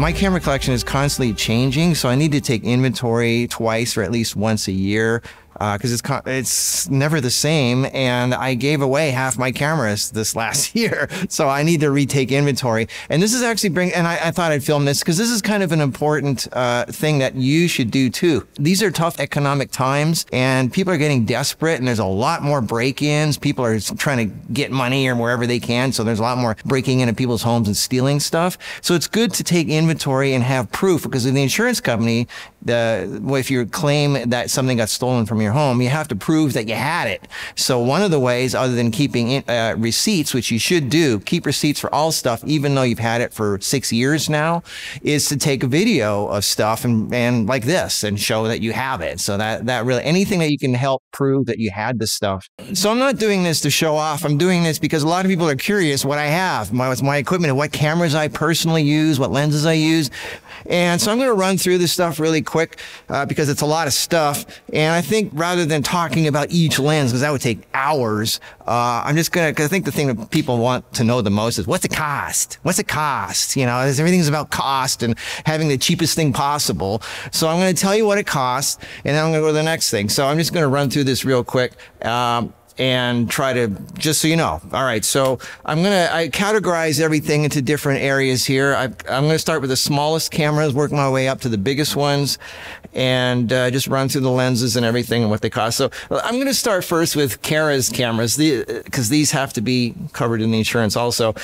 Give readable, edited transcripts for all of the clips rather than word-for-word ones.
My camera collection is constantly changing, so I need to take inventory twice or at least once a year. Because it's never the same, and I gave away half my cameras this last year, so I need to retake inventory. And this is actually and I thought I'd film this because this is kind of an important thing that you should do too. These are tough economic times, and people are getting desperate, and there's a lot more break-ins. People are trying to get money or wherever they can, so there's a lot more breaking into people's homes and stealing stuff. So it's good to take inventory and have proof, because in the insurance company, if you claim that something got stolen from your home, you have to prove that you had it. So one of the ways, other than keeping receipts, which you should do, keep receipts for all stuff, even though you've had it for 6 years now, is to take a video of stuff and like this and show that you have it. So that really, anything that you can help prove that you had this stuff. So I'm not doing this to show off. I'm doing this because a lot of people are curious what I have, what's my equipment, and what cameras I personally use, what lenses I use. And so I'm going to run through this stuff really quick because it's a lot of stuff. And I think rather than talking about each lens, because that would take hours, I'm just going to, because I think the thing that people want to know the most is what's it cost? What's it cost? You know, everything's about cost and having the cheapest thing possible. So I'm going to tell you what it costs, and then I'm going to go to the next thing. So I'm just going to run through this real quick. And try to, just so you know. All right, so I categorize everything into different areas here. I'm going to start with the smallest cameras, work my way up to the biggest ones, and just run through the lenses and everything and what they cost. So I'm going to start first with Kara's cameras, because these have to be covered in the insurance also.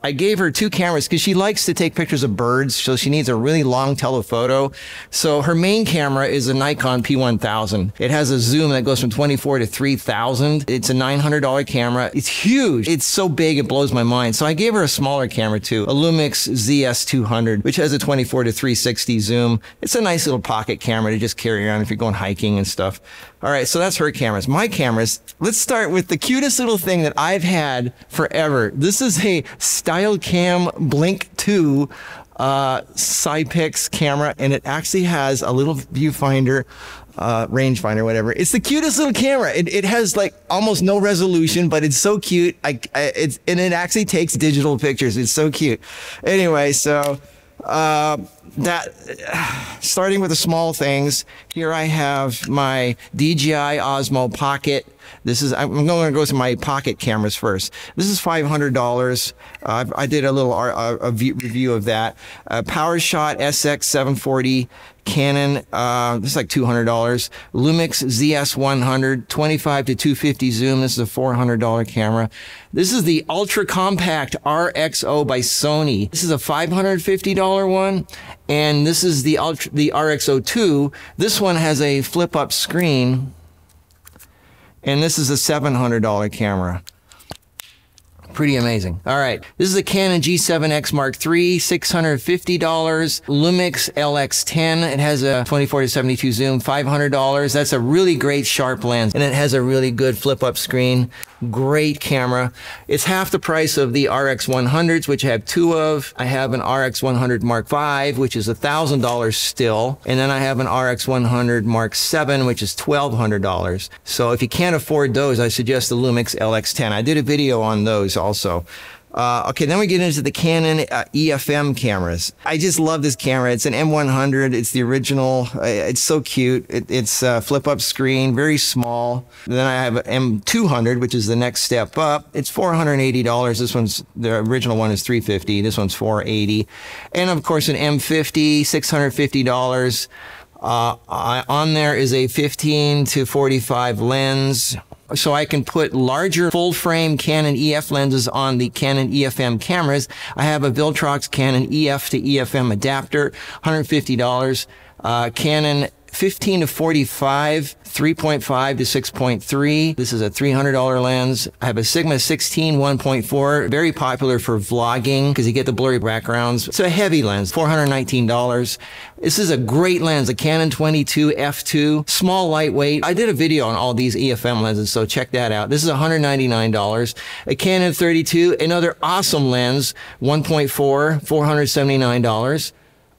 I gave her 2 cameras because she likes to take pictures of birds, so she needs a really long telephoto. So her main camera is a Nikon P1000. It has a zoom that goes from 24 to 3000. It's a $900 camera. It's huge. It's so big it blows my mind. So I gave her a smaller camera too, a Lumix ZS100, which has a 24 to 360 zoom. It's a nice little pocket camera to just carry around if you're going hiking and stuff. All right, so that's her cameras. My cameras, let's start with the cutest little thing that I've had forever. This is a StyleCam Blink 2 Cypix camera, and it actually has a little viewfinder, rangefinder, whatever. It's the cutest little camera. It has like almost no resolution, but it's so cute. And it actually takes digital pictures. It's so cute. Anyway, so starting with the small things, here I have my DJI Osmo Pocket. I'm going to go to my pocket cameras first. This is $500. I did a little review of that. PowerShot SX740 Canon, this is like $200. Lumix ZS100, 25 to 250 zoom. This is a $400 camera. This is the ultra compact RXO by Sony. This is a $550 one. And this is the RXO II. This one has a flip up screen. And this is a $700 camera. Pretty amazing. All right. This is a Canon G7X III, $650. Lumix LX10. It has a 24 to 72 zoom, $500. That's a really great sharp lens, and it has a really good flip-up screen. Great camera. It's half the price of the RX100s, which I have 2 of. I have an RX100 Mark V, which is $1,000 still. And then I have an RX100 Mark VII, which is $1,200. So if you can't afford those, I suggest the Lumix LX10. I did a video on those also. Okay, then we get into the Canon EFM cameras. I just love this camera. It's an M100. It's the original. It's so cute. It's a flip-up screen, very small. Then I have an M200, which is the next step up. It's $480. The original one is $350. This one's $480. And of course, an M50, $650. On there is a 15 to 45 lens. So I can put larger full-frame Canon EF lenses on the Canon EFM cameras. I have a Viltrox Canon EF to EFM adapter, $150. Canon 15 to 45, 3.5 to 6.3. This is a $300 lens. I have a Sigma 16 1.4, very popular for vlogging because you get the blurry backgrounds. It's a heavy lens, $419. This is a great lens, a Canon 22 f2, small, lightweight. I did a video on all these EFM lenses, so check that out. This is $199. A Canon 32, another awesome lens, 1.4, $479.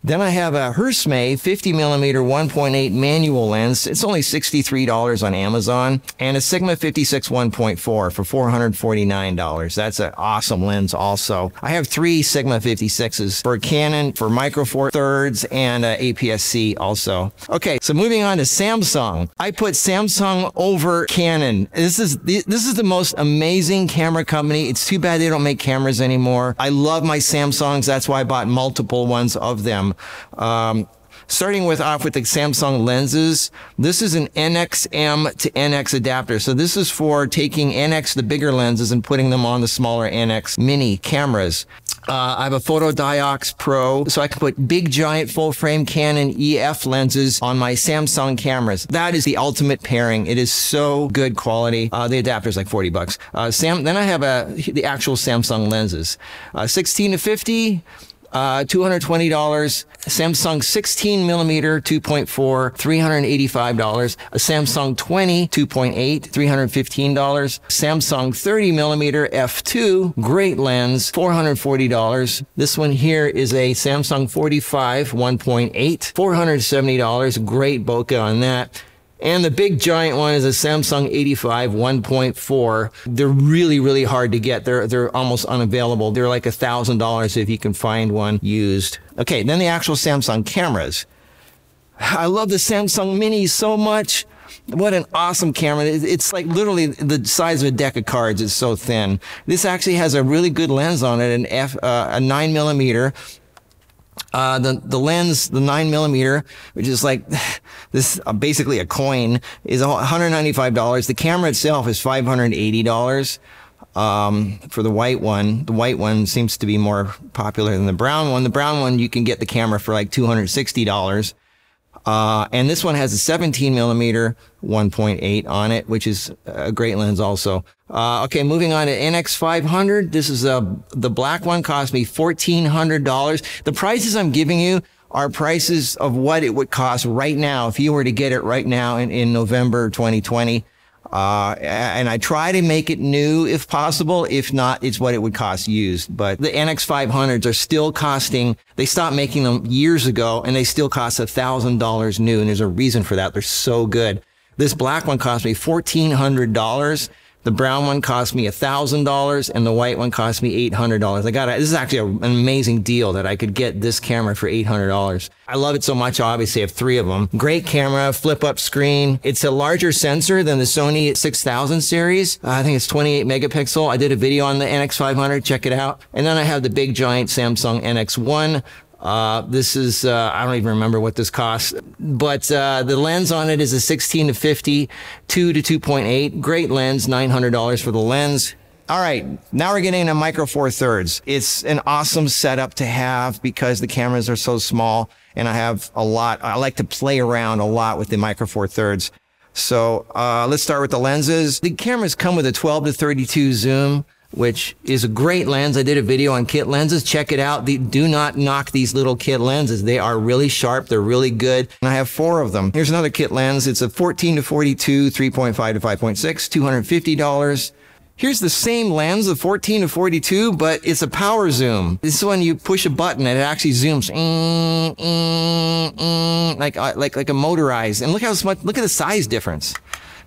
Then I have a Hersmay 50mm 1.8 manual lens. It's only $63 on Amazon, and a Sigma 56 1.4 for $449. That's an awesome lens also. I have 3 Sigma 56s for Canon, for Micro Four Thirds, and APS-C also. Okay, so moving on to Samsung. I put Samsung over Canon. This is the most amazing camera company. It's too bad they don't make cameras anymore. I love my Samsungs. That's why I bought multiple ones of them. Starting off with the Samsung lenses, this is an NXM to NX adapter. So this is for taking NX, the bigger lenses, and putting them on the smaller NXmini cameras. I have a Fotodiox Pro, so I can put big, giant, full-frame Canon EF lenses on my Samsung cameras. That is the ultimate pairing. It is so good quality. The adapter's like 40 bucks. Then I have the actual Samsung lenses. 16 to 50. $220, Samsung 16mm 2.4, $385, a Samsung 20 2.8, $315, Samsung 30mm f2, great lens, $440. This one here is a Samsung 45 1.8, $470, great bokeh on that. And the big giant one is a Samsung 85 1.4. They're really, really hard to get. They're almost unavailable. They're like $1,000 if you can find one used. Okay, then the actual Samsung cameras. I love the Samsung Mini so much. What an awesome camera. It's like literally the size of a deck of cards. It's so thin. This actually has a really good lens on it, a 9mm. The lens, the 9mm, which is like this, basically a coin, is $195. The camera itself is $580. For the white one. The white one seems to be more popular than the brown one. The brown one, you can get the camera for like $260. And this one has a 17mm 1.8 on it, which is a great lens also. Okay, moving on to NX500. This is the black one, cost me $1,400. The prices I'm giving you are prices of what it would cost right now if you were to get it right now in November 2020. And I try to make it new if possible. If not, it's what it would cost used. But the NX500s are still costing, they stopped making them years ago, and they still cost $1,000 new. And there's a reason for that. They're so good. This black one cost me $1,400. The brown one cost me $1,000, and the white one cost me $800. This is actually an amazing deal that I could get this camera for $800. I love it so much. I obviously have 3 of them. Great camera, flip up screen. It's a larger sensor than the Sony 6000 series. I think it's 28 megapixel. I did a video on the NX500. Check it out. And then I have the big giant Samsung NX1. This is, I don't even remember what this costs, but, the lens on it is a 16 to 50, 2 to 2.8. Great lens, $900 for the lens. All right, now we're getting into Micro Four Thirds. It's an awesome setup to have because the cameras are so small, and I have a lot. I like to play around a lot with the Micro Four Thirds. So, let's start with the lenses. The cameras come with a 12 to 32 zoom, which is a great lens. I did a video on kit lenses. Check it out. Do not knock these little kit lenses. They are really sharp. They're really good. And I have 4 of them. Here's another kit lens. It's a 14 to 42, 3.5 to 5.6, $250. Here's the same lens, the 14 to 42, but it's a power zoom. This one, you push a button and it actually zooms like a motorized. And look how much, look at the size difference.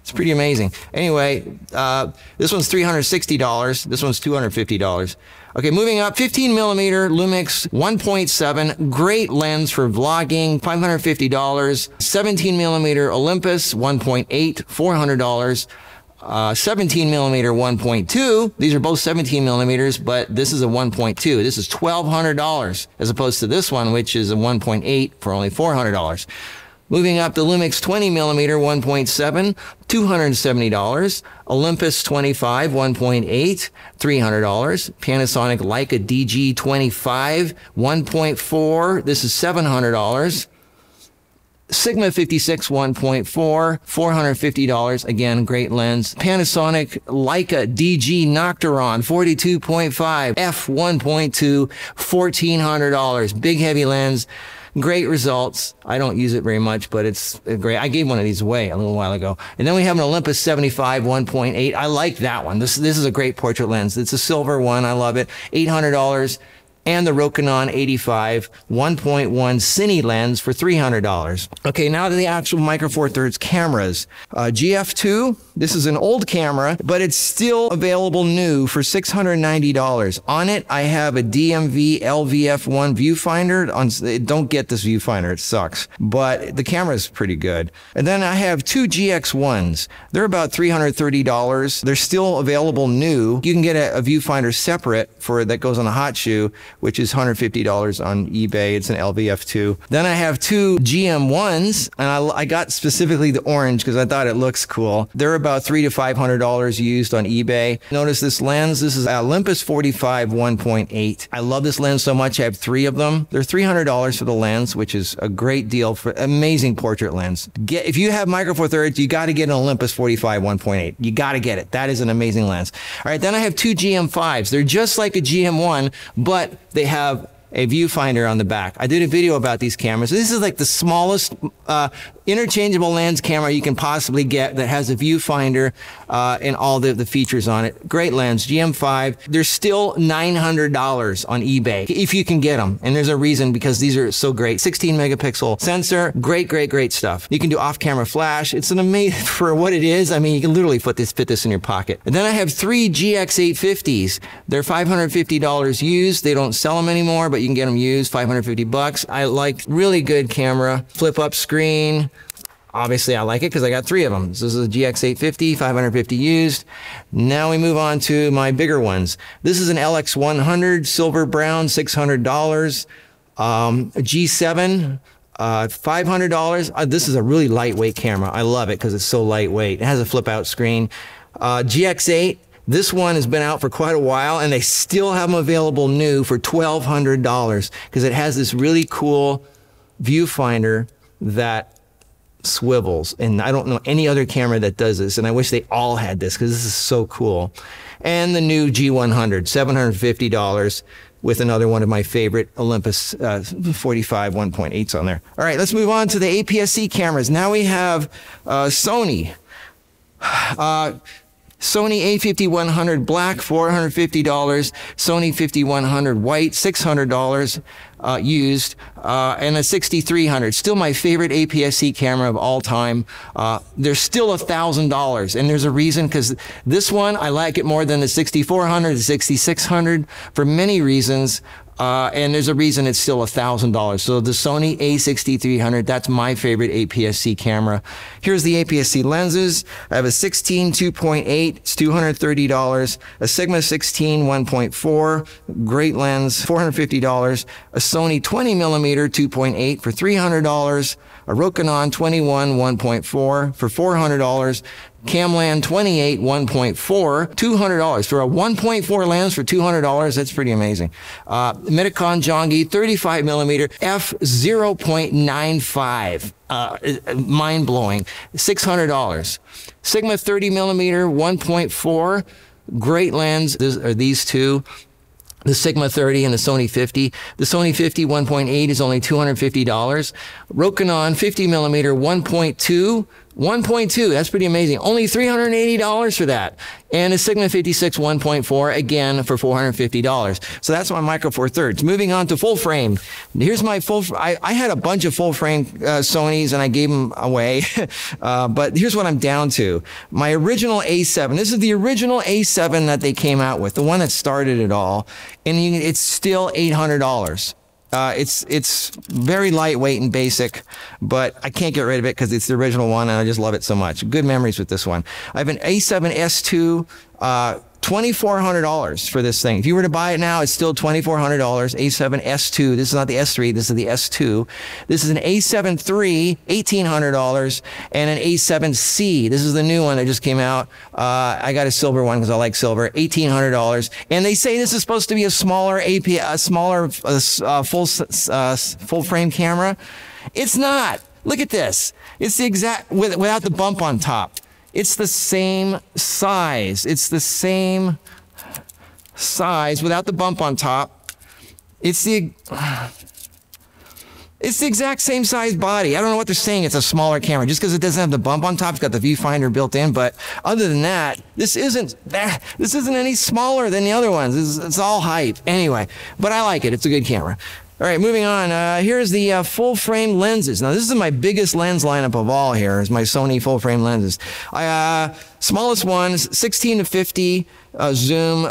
It's pretty amazing. Anyway, this one's $360. This one's $250. Okay, moving up, 15mm Lumix 1.7, great lens for vlogging, $550. 17mm Olympus 1.8, $400. 17mm 1.2. These are both 17mm, but this is a 1.2. This is $1,200 as opposed to this one, which is a 1.8 for only $400. Moving up, the Lumix 20mm 1.7, $270. Olympus 25 1.8, $300. Panasonic Leica DG25 1.4, this is $700. Sigma 56 1.4, $450. Again, great lens. Panasonic Leica DG Nocturon 42.5, f1.2, $1,400. Big heavy lens. Great results. I don't use it very much, but it's great. I gave one of these away a little while ago. And then we have an Olympus 75 1.8. I like that one. This is a great portrait lens. It's a silver one. I love it. $800. and the Rokinon 85 1.1 Cine lens for $300. Okay, now to the actual Micro Four Thirds cameras. GF2, this is an old camera, but it's still available new for $690. On it, I have a DMV LVF1 viewfinder. Don't get this viewfinder, it sucks, but the camera is pretty good. And then I have two GX1s. They're about $330. They're still available new. You can get a viewfinder separate that goes on a hot shoe, which is $150 on eBay. It's an LVF2. Then I have two GM1s, and I got specifically the orange because I thought it looks cool. They're about $300 to $500 used on eBay. Notice this lens. This is Olympus 45 1.8. I love this lens so much. I have three of them. They're $300 for the lens, which is a great deal for amazing portrait lens. If you have Micro Four Thirds, you got to get an Olympus 45 1.8. You got to get it. That is an amazing lens. All right, then I have two GM5s. They're just like a GM1, but they have a viewfinder on the back. I did a video about these cameras. This is like the smallest interchangeable lens camera you can possibly get that has a viewfinder and all the features on it. Great lens, GM5. They're still $900 on eBay if you can get them. And there's a reason, because these are so great. 16 megapixel sensor, great stuff. You can do off-camera flash. It's an amazing, for what it is, I mean, you can literally fit this in your pocket. And then I have three GX850s. They're $550 used. They don't sell them anymore, but you can get them used, 550 bucks. I like, really good camera, flip up screen. Obviously I like it because I got three of them. This is a GX850, 550 used. Now we move on to my bigger ones. This is an LX100, silver brown, $600. A G7, $500. This is a really lightweight camera. I love it because it's so lightweight. It has a flip out screen. GX8, this one has been out for quite a while, and they still have them available new for $1,200 because it has this really cool viewfinder that swivels. And I don't know any other camera that does this, and I wish they all had this because this is so cool. And the new G100, $750 with another one of my favorite Olympus 45 1.8s on there. All right, let's move on to the APS-C cameras. Now we have Sony. Sony A5100 black, $450. Sony 5100 white, $600 used, and a 6300. Still my favorite APS-C camera of all time. They're still $1,000, and there's a reason, because this one, I like it more than the 6400, the 6600, for many reasons. And there's a reason it's still $1,000. So the Sony A6300, that's my favorite APS-C camera. Here's the APS-C lenses. I have a 16 2.8, it's $230. A Sigma 16 1.4, great lens, $450. A Sony 20 millimeter 2.8 for $300. A Rokinon 21 1.4 for $400. Camlan 28 1.4, $200. For a 1.4 lens for $200, that's pretty amazing. Metacon Jongi 35 millimeter f0.95, mind-blowing, $600. Sigma 30 millimeter 1.4, great lens. These two. The Sigma 30 and the Sony 50. The Sony 50 1.8 is only $250. Rokinon 50 millimeter 1.2. 1.2, that's pretty amazing. Only $380 for that. And a Sigma 56 1.4, again, for $450. So that's my Micro Four Thirds. Moving on to full frame. Here's my I had a bunch of full frame Sonys, and I gave them away. But here's what I'm down to. My original A7. This is the original A7 that they came out with, the one that started it all. And it's still $800. It's very lightweight and basic, but I can't get rid of it because it's the original one, and I just love it so much. Good memories with this one. I have an A7S2, $2,400 for this thing. If you were to buy it now, it's still $2,400. A7S2. This is not the S3. This is the S2. This is an A7 III, $1,800, and an A7C. This is the new one that just came out. I got a silver one because I like silver. $1,800. And they say this is supposed to be a smaller full frame camera. It's not. Look at this. It's the exact without the bump on top. It's the same size. It's the same size without the bump on top. It's It's the exact same size body. I don't know what they're saying. It's a smaller camera just because it doesn't have the bump on top. It's got the viewfinder built in. But other than that, this isn't any smaller than the other ones. It's all hype. Anyway, but I like it. It's a good camera. All right, moving on. Here's the full frame lenses. Now, this is my biggest lens lineup of all here, is my Sony full frame lenses. Smallest ones, 16 to 50, zoom,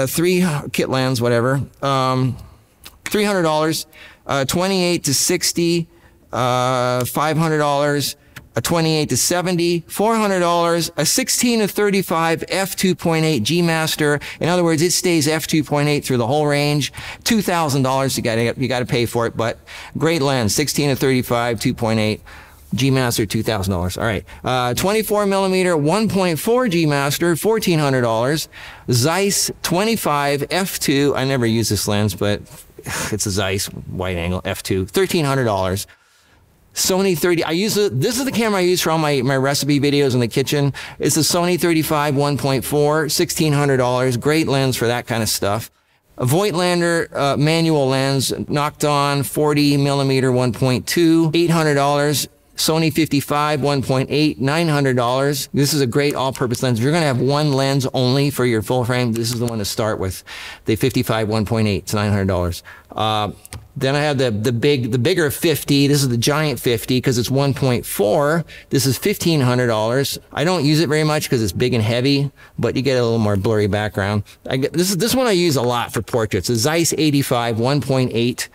3 kit lens, whatever, $300, 28 to 60, $500, a 28 to 70, $400, a 16 to 35 f2.8 G Master. In other words, it stays f2.8 through the whole range. $2,000 you got to pay for it, but great lens. 16 to 35 2.8 G Master, $2,000. All right, 24 millimeter 1.4 G Master, $1,400. Zeiss 25 f2. I never use this lens, but it's a Zeiss wide angle f2, $1,300. Sony 30, this is the camera I use for all my recipe videos in the kitchen. It's a Sony 35 1.4, $1,600. Great lens for that kind of stuff. A Voigtlander manual lens, knocked on, 40 millimeter 1.2, $800. Sony 55 1.8, $900. This is a great all-purpose lens. If you're going to have one lens only for your full frame, this is the one to start with. The 55 1.8, it's $900. Then I have the bigger 50. This is the giant 50 because it's 1.4. This is $1,500. I don't use it very much because it's big and heavy, but you get a little more blurry background. This one I use a lot for portraits. The Zeiss 85 1.8.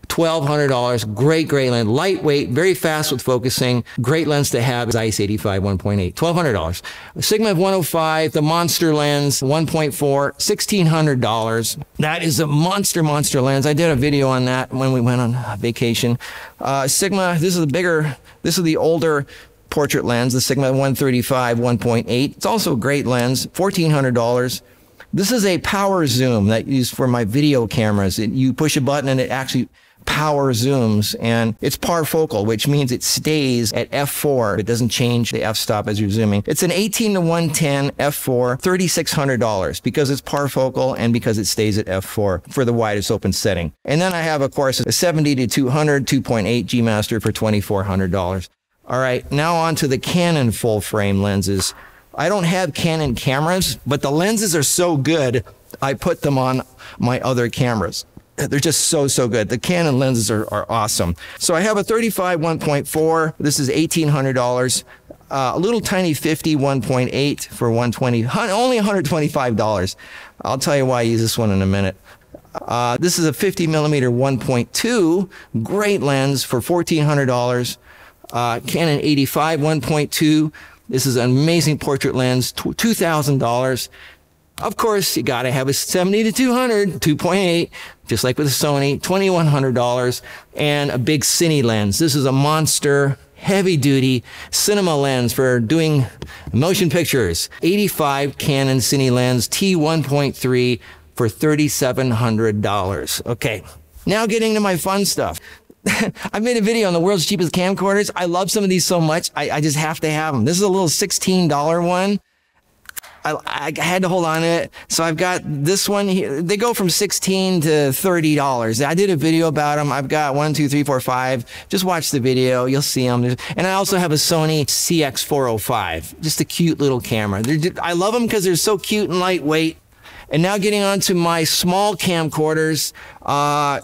$1,200. Great lens. Lightweight, very fast with focusing. Great lens to have. Zeiss 85 1.8. $1,200. Sigma 105, the monster lens, 1.4, $1,600. That is a monster lens. I did a video on that when we went on vacation. Sigma, this is the older portrait lens, the Sigma 135 1.8. It's also a great lens, $1,400. This is a power zoom that I use for my video cameras. You push a button and it actually power zooms, and it's parfocal, which means it stays at f4. It doesn't change the f-stop as you're zooming. It's an 18 to 110 f4, $3,600 because it's parfocal and because it stays at f4 for the widest open setting. And then I have, of course, a 70 to 200 2.8 G Master for $2,400. All right, now on to the Canon full frame lenses. I don't have Canon cameras, but the lenses are so good, I put them on my other cameras. They're just so good. The Canon lenses are awesome. So I have a 35 1.4. This is $1,800. A little tiny 50 1.8 for $120, only $125. I'll tell you why I use this one in a minute. This is a 50 millimeter 1.2. Great lens for $1,400. Canon 85 1.2. This is an amazing portrait lens, $2,000. Of course, you gotta have a 70 to 200, 2.8, just like with the Sony, $2,100, and a big cine lens. This is a monster, heavy-duty cinema lens for doing motion pictures. 85 Canon cine lens, T1.3 for $3,700. Okay, now getting to my fun stuff. I made a video on the world's cheapest camcorders. I love some of these so much, I just have to have them. This is a little $16 one. I had to hold on to it. So I've got this one here. They go from $16 to $30. I did a video about them. I've got 1, 2, 3, 4, 5. Just watch the video. You'll see them. And I also have a Sony CX405. Just a cute little camera. I love them because they're so cute and lightweight. And now getting on to my small camcorders.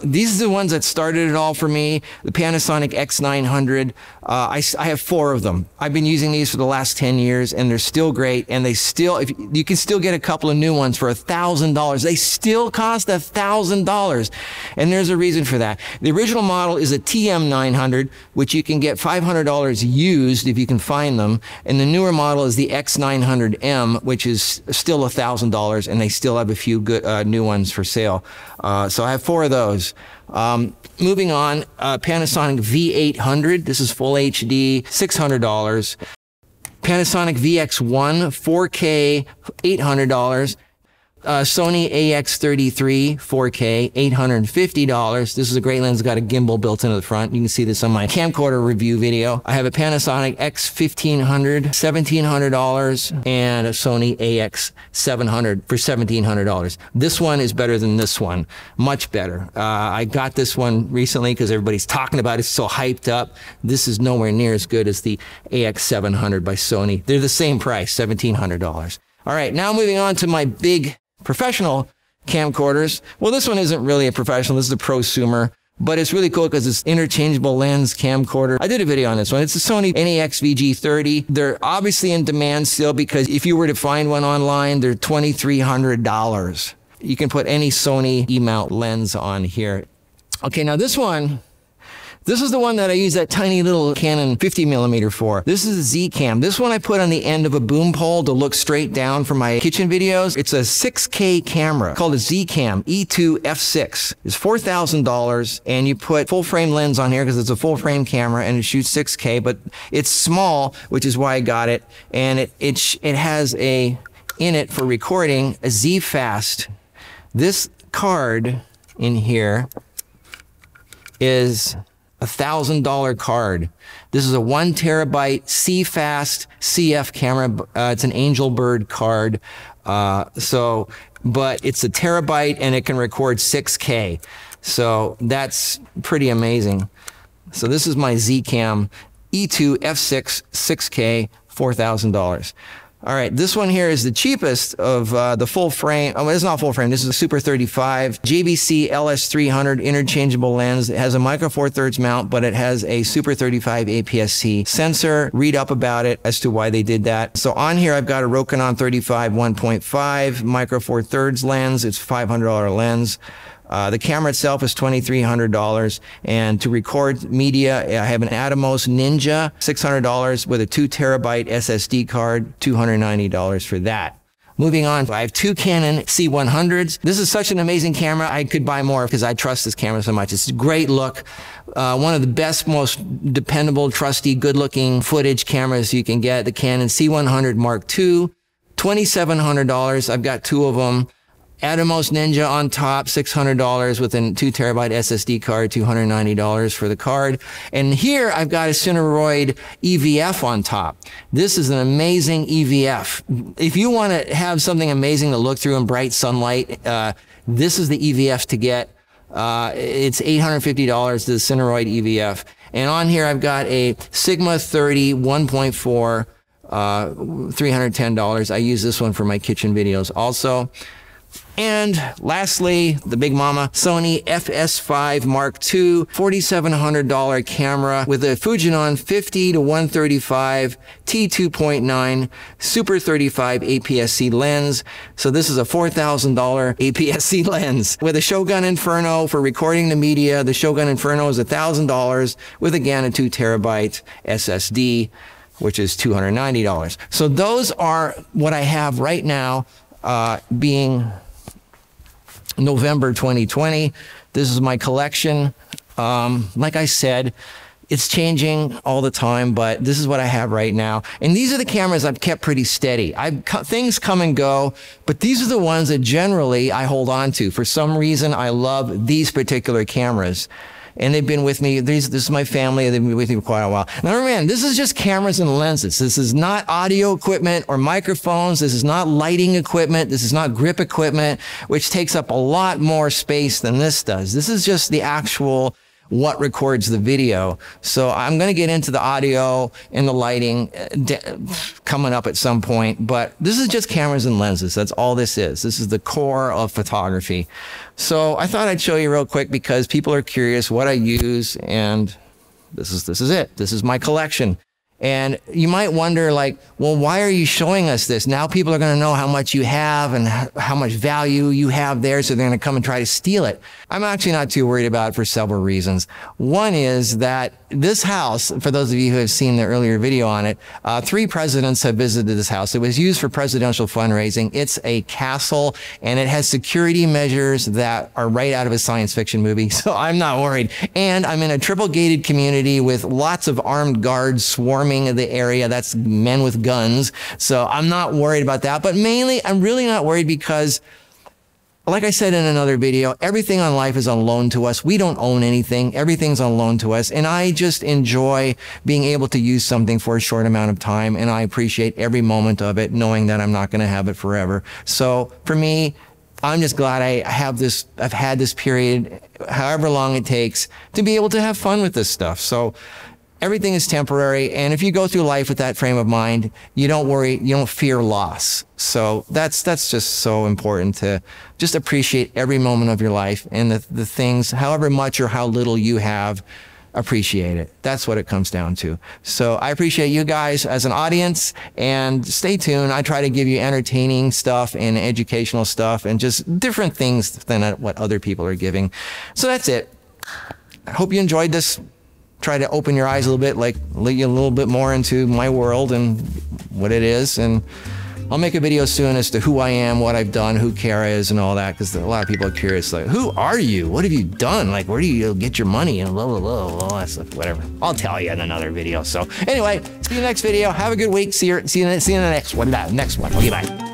These are the ones that started it all for me. The Panasonic X900. I have 4 of them. I've been using these for the last 10 years, and they're still great. And they still, you can still get a couple of new ones for $1,000. They still cost $1,000. And there's a reason for that. The original model is a TM900, which you can get $500 used if you can find them. And the newer model is the X900M, which is still $1,000, and they still have a few good new ones for sale. So I have 4 of those. Moving on, Panasonic V800. This is full HD, $600. Panasonic VX1 4K, $800. Sony AX33 4K, $850. This is a great lens. It's got a gimbal built into the front. You can see this on my camcorder review video. I have a Panasonic X1500, $1,700, and a Sony AX700 for $1,700. This one is better than this one, much better. I got this one recently because everybody's talking about it. It's so hyped up. This is nowhere near as good as the AX700 by Sony. They're the same price, $1,700. All right, now moving on to my big professional camcorders. Well, this one isn't really a professional. This is a prosumer, but it's really cool because it's interchangeable lens camcorder. I did a video on this one. It's a Sony NEX-VG30. They're obviously in demand still because if you were to find one online, they're $2,300. You can put any Sony E-mount lens on here. Okay, now this one, this is the one that I use that tiny little Canon 50mm for. This is a Z-Cam. This one I put on the end of a boom pole to look straight down for my kitchen videos. It's a 6K camera called a Z-Cam E2 F6. It's $4,000, and you put full frame lens on here because it's a full frame camera and it shoots 6K, but it's small, which is why I got it. And it has in it for recording a Z-Fast. This card in here is $1,000 card. This is a 1 terabyte CFast CF camera. It's an Angel Bird card. But it's a terabyte and it can record 6K. So that's pretty amazing. So this is my Z-Cam E2 F6 6K, $4,000. All right, this one here is the cheapest of the full frame. Oh, it's not full frame. This is a Super 35 JVC LS300 interchangeable lens. It has a micro four thirds mount, but it has a Super 35 APS-C sensor. Read up about it as to why they did that. So on here, I've got a Rokinon 35 1.5 micro four thirds lens. It's $500 lens. The camera itself is $2,300, and to record media, I have an Atomos Ninja, $600 with a 2 terabyte SSD card, $290 for that. Moving on, I have two Canon C100s. This is such an amazing camera. I could buy more because I trust this camera so much. It's a great look. One of the best, most dependable, trusty, good-looking footage cameras you can get. The Canon C100 Mark II, $2,700. I've got two of them. Atomos Ninja on top, $600 with a 2 terabyte SSD card, $290 for the card. And here I've got a Cineroid EVF on top. This is an amazing EVF. If you want to have something amazing to look through in bright sunlight, this is the EVF to get. It's $850 to the Cineroid EVF. And on here I've got a Sigma 30 1.4, $310. I use this one for my kitchen videos also. And lastly, the big mama, Sony FS5 Mark II, $4,700 camera with a Fujinon 50 to 135 T2.9 Super 35 APS-C lens. So this is a $4,000 APS-C lens with a Shogun Inferno for recording the media. The Shogun Inferno is $1,000 with, again, a 2 terabyte SSD, which is $290. So those are what I have right now, being November 2020. This is my collection. Like I said, it's changing all the time, but this is what I have right now. And these are the cameras I've kept pretty steady. Things come and go, but these are the ones that generally I hold on to. For some reason, I love these particular cameras. And they've been with me. This is my family. They've been with me for quite a while. Now, remember, this is just cameras and lenses. This is not audio equipment or microphones. This is not lighting equipment. This is not grip equipment, which takes up a lot more space than this does. This is just the actual what records the video. So I'm going to get into the audio and the lighting coming up at some point, but this is just cameras and lenses. That's all this is. This is the core of photography. So I thought I'd show you real quick because people are curious what I use, and this is it. This is my collection. And you might wonder, like, well, why are you showing us this? Now people are going to know how much you have and how much value you have there, so they're going to come and try to steal it. I'm actually not too worried about it for several reasons. One is that this house, for those of you who have seen the earlier video on it, 3 presidents have visited this house. It was used for presidential fundraising. It's a castle, and it has security measures that are right out of a science fiction movie, so I'm not worried. And I'm in a triple gated community with lots of armed guards swarming the area. That's men with guns. So I'm not worried about that. But mainly, I'm really not worried because like I said in another video, everything on life is on loan to us. We don't own anything. Everything's on loan to us. And I just enjoy being able to use something for a short amount of time. And I appreciate every moment of it, knowing that I'm not going to have it forever. So for me, I'm just glad I've had this period, however long it takes, to be able to have fun with this stuff. So everything is temporary, and if you go through life with that frame of mind, you don't worry, you don't fear loss. So that's just so important, to just appreciate every moment of your life, and the things, however much or how little you have, appreciate it. That's what it comes down to. So I appreciate you guys as an audience, and stay tuned. I try to give you entertaining stuff and educational stuff and just different things than what other people are giving. So that's it. I hope you enjoyed this. Try to open your eyes a little bit, like let you a little bit more into my world and what it is. And I'll make a video soon as to who I am, what I've done, who Kara is, and all that, because a lot of people are curious, like, who are you? What have you done? Like, where do you get your money? And blah, blah, blah, all that stuff, whatever. I'll tell you in another video. So anyway, see you next video. Have a good week. See you in the next one. Okay, bye.